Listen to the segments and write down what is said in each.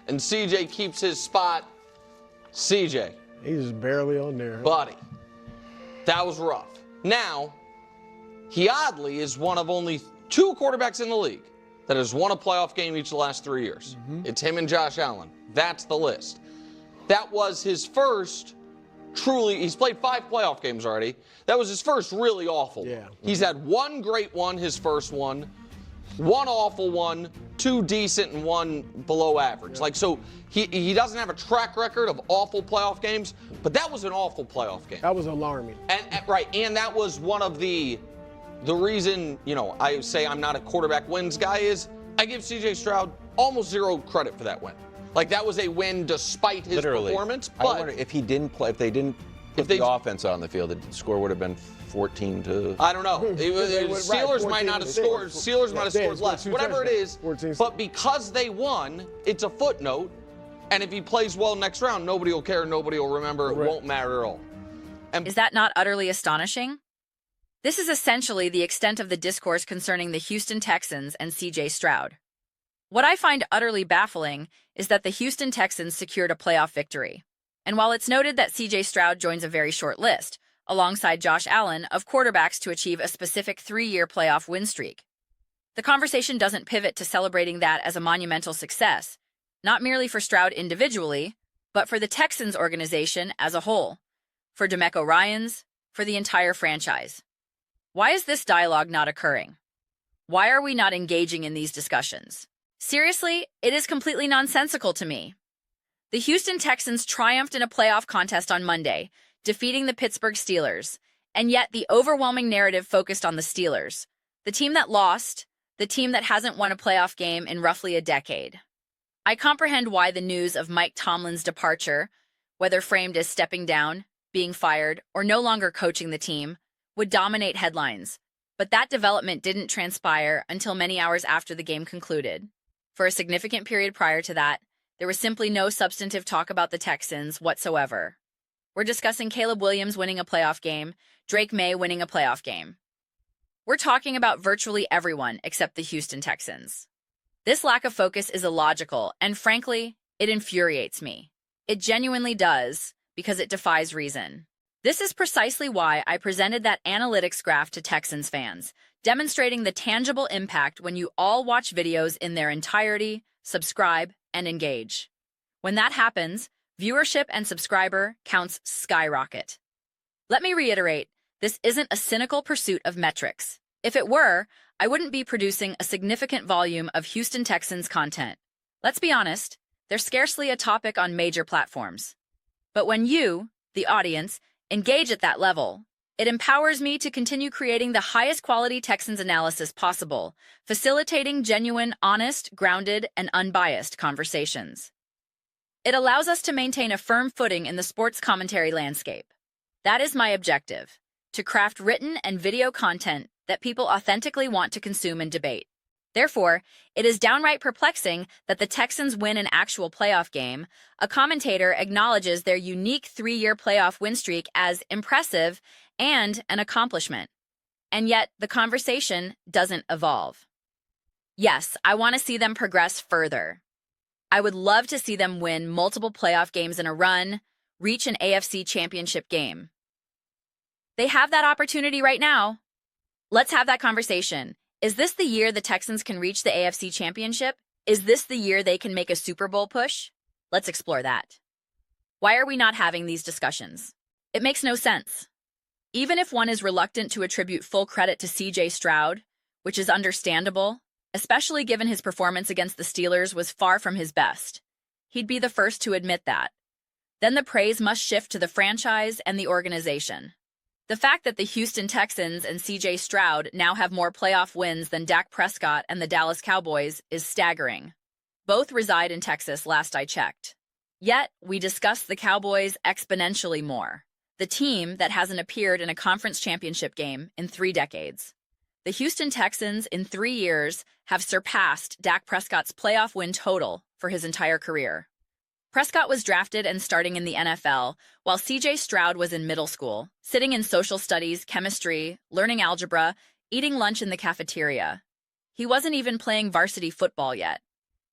and CJ keeps his spot. CJ. He's just barely on there. Huh? Buddy, that was rough. Now, he oddly is one of only 2 quarterbacks in the league that has won a playoff game each of the last 3 years. It's him and Josh Allen. That's the list. That was his first he's played 5 playoff games already. That was his first really awful one. He's had 1 great one, his first one, 1 awful one, 2 decent, and 1 below average. Like, so he doesn't have a track record of awful playoff games, but that was an awful playoff game. That was alarming. And that was one of the reason, I say I'm not a quarterback wins guy is I give CJ Stroud almost 0 credit for that win. Like, that was a win despite his performance. But I wonder if he didn't play, if they didn't put the offense on the field, the score would have been 14 to. I don't know. Steelers might not have scored. Steelers might have scored less. Whatever it is. But because they won, it's a footnote. And if he plays well next round, nobody will care. Nobody will remember. It won't matter at all. Is that not utterly astonishing? This is essentially the extent of the discourse concerning the Houston Texans and CJ Stroud. What I find utterly baffling is that the Houston Texans secured a playoff victory. And while it's noted that CJ Stroud joins a very short list, alongside Josh Allen, of quarterbacks to achieve a specific 3-year playoff win streak, the conversation doesn't pivot to celebrating that as a monumental success, not merely for Stroud individually, but for the Texans organization as a whole, for DeMeco Ryans, for the entire franchise. Why is this dialogue not occurring? Why are we not engaging in these discussions? Seriously, it is completely nonsensical to me. The Houston Texans triumphed in a playoff contest on Monday, defeating the Pittsburgh Steelers, and yet the overwhelming narrative focused on the Steelers, the team that lost, the team that hasn't won a playoff game in roughly a decade. I comprehend why the news of Mike Tomlin's departure, whether framed as stepping down, being fired, or no longer coaching the team, would dominate headlines, but that development didn't transpire until many hours after the game concluded. For a significant period prior to that, there was simply no substantive talk about the Texans whatsoever. We're discussing Caleb Williams winning a playoff game, Drake May winning a playoff game. We're talking about virtually everyone except the Houston Texans. This lack of focus is illogical, and frankly, it infuriates me. It genuinely does, because it defies reason. This is precisely why I presented that analytics graph to Texans fans, demonstrating the tangible impact when you all watch videos in their entirety, subscribe, and engage. When that happens, viewership and subscriber counts skyrocket. Let me reiterate, this isn't a cynical pursuit of metrics. If it were, I wouldn't be producing a significant volume of Houston Texans content. Let's be honest, they're scarcely a topic on major platforms. But when you, the audience, engage at that level, it empowers me to continue creating the highest quality Texans analysis possible, facilitating genuine, honest, grounded, and unbiased conversations. It allows us to maintain a firm footing in the sports commentary landscape. That is my objective, to craft written and video content that people authentically want to consume and debate. Therefore, it is downright perplexing that the Texans win an actual playoff game. A commentator acknowledges their unique 3-year playoff win streak as impressive and an accomplishment. And yet, the conversation doesn't evolve. Yes, I want to see them progress further. I would love to see them win multiple playoff games in a run, reach an AFC championship game. They have that opportunity right now. Let's have that conversation. Is this the year the Texans can reach the AFC championship? Is this the year they can make a Super Bowl push? Let's explore that. Why are we not having these discussions? It makes no sense. Even if one is reluctant to attribute full credit to CJ Stroud, which is understandable, especially given his performance against the Steelers was far from his best, he'd be the first to admit that. Then the praise must shift to the franchise and the organization. The fact that the Houston Texans and CJ Stroud now have more playoff wins than Dak Prescott and the Dallas Cowboys is staggering. Both reside in Texas, last I checked. Yet, we discuss the Cowboys exponentially more, the team that hasn't appeared in a conference championship game in 3 decades. The Houston Texans, in 3 years, have surpassed Dak Prescott's playoff win total for his entire career. Prescott was drafted and starting in the NFL, while CJ Stroud was in middle school, sitting in social studies, chemistry, learning algebra, eating lunch in the cafeteria. He wasn't even playing varsity football yet.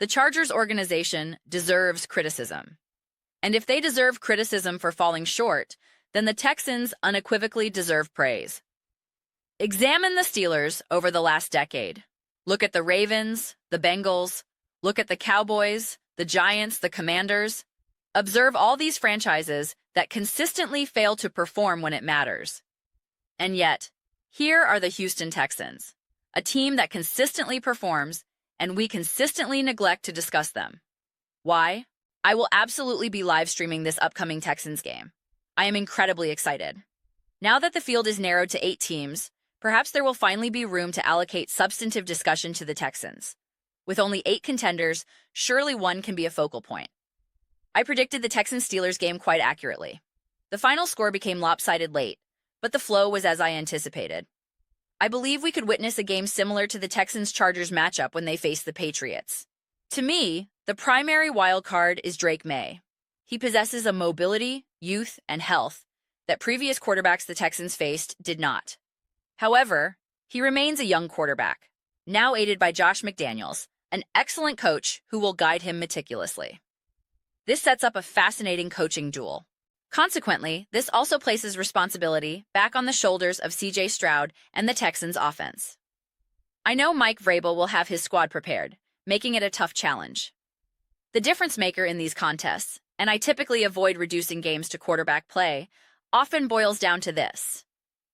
The Chargers organization deserves criticism. And if they deserve criticism for falling short, then the Texans unequivocally deserve praise. Examine the Steelers over the last decade. Look at the Ravens, the Bengals, look at the Cowboys, the Giants, the Commanders. Observe all these franchises that consistently fail to perform when it matters. And yet, here are the Houston Texans, a team that consistently performs, and we consistently neglect to discuss them. Why? I will absolutely be live streaming this upcoming Texans game. I am incredibly excited. Now that the field is narrowed to 8 teams, perhaps there will finally be room to allocate substantive discussion to the Texans. With only 8 contenders, surely one can be a focal point. I predicted the Texans-Steelers game quite accurately. The final score became lopsided late, but the flow was as I anticipated. I believe we could witness a game similar to the Texans-Chargers matchup when they faced the Patriots. To me, the primary wild card is Drake May. He possesses a mobility, youth, and health that previous quarterbacks the Texans faced did not. However, he remains a young quarterback, now aided by Josh McDaniels, an excellent coach who will guide him meticulously. This sets up a fascinating coaching duel. Consequently, this also places responsibility back on the shoulders of C.J. Stroud and the Texans' offense. I know Mike Vrabel will have his squad prepared, making it a tough challenge. The difference maker in these contests, and I typically avoid reducing games to quarterback play, often boils down to this.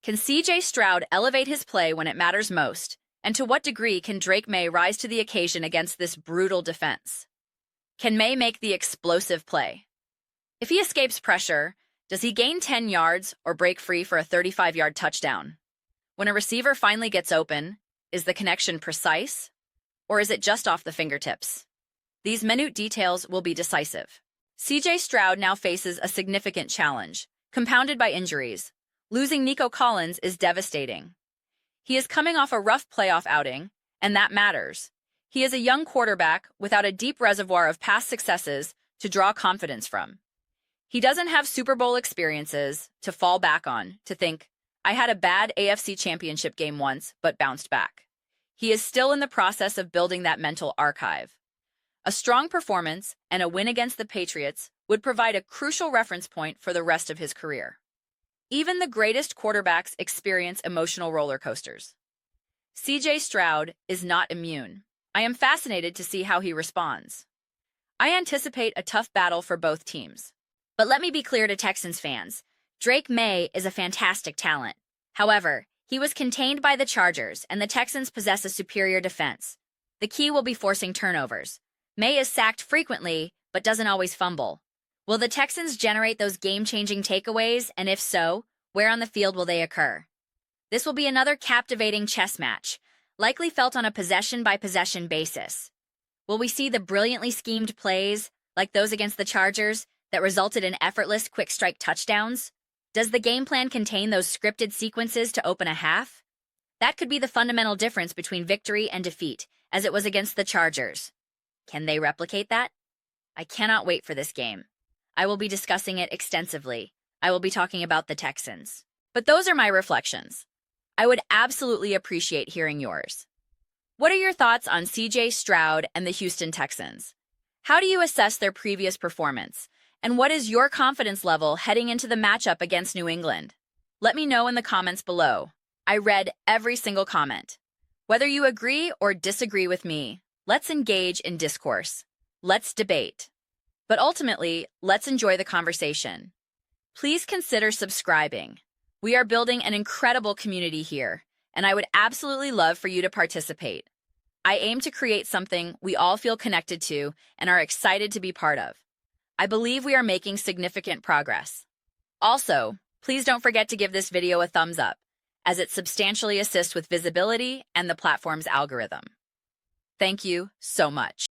Can C.J. Stroud elevate his play when it matters most, and to what degree can Drake May rise to the occasion against this brutal defense? Can May make the explosive play? If he escapes pressure, does he gain 10 yards or break free for a 35-yard touchdown? When a receiver finally gets open, is the connection precise, or is it just off the fingertips? These minute details will be decisive. C.J. Stroud now faces a significant challenge, compounded by injuries. Losing Nico Collins is devastating. He is coming off a rough playoff outing, and that matters. He is a young quarterback without a deep reservoir of past successes to draw confidence from. He doesn't have Super Bowl experiences to fall back on, to think, I had a bad AFC championship game once, but bounced back. He is still in the process of building that mental archive. A strong performance and a win against the Patriots would provide a crucial reference point for the rest of his career. Even the greatest quarterbacks experience emotional roller coasters. C.J. Stroud is not immune. I am fascinated to see how he responds. I anticipate a tough battle for both teams. But let me be clear to Texans fans. Drake May is a fantastic talent. However, he was contained by the Chargers, and the Texans possess a superior defense. The key will be forcing turnovers. May is sacked frequently, but doesn't always fumble. Will the Texans generate those game-changing takeaways, and if so, where on the field will they occur? This will be another captivating chess match, likely felt on a possession-by-possession basis. Will we see the brilliantly schemed plays, like those against the Chargers, that resulted in effortless quick-strike touchdowns? Does the game plan contain those scripted sequences to open a half? That could be the fundamental difference between victory and defeat, as it was against the Chargers. Can they replicate that? I cannot wait for this game. I will be discussing it extensively. I will be talking about the Texans. But those are my reflections. I would absolutely appreciate hearing yours. What are your thoughts on C.J. Stroud and the Houston Texans? How do you assess their previous performance? And what is your confidence level heading into the matchup against New England? Let me know in the comments below. I read every single comment. Whether you agree or disagree with me, let's engage in discourse. Let's debate. But ultimately, let's enjoy the conversation. Please consider subscribing. We are building an incredible community here, and I would absolutely love for you to participate. I aim to create something we all feel connected to and are excited to be part of. I believe we are making significant progress. Also, please don't forget to give this video a thumbs up, as it substantially assists with visibility and the platform's algorithm. Thank you so much.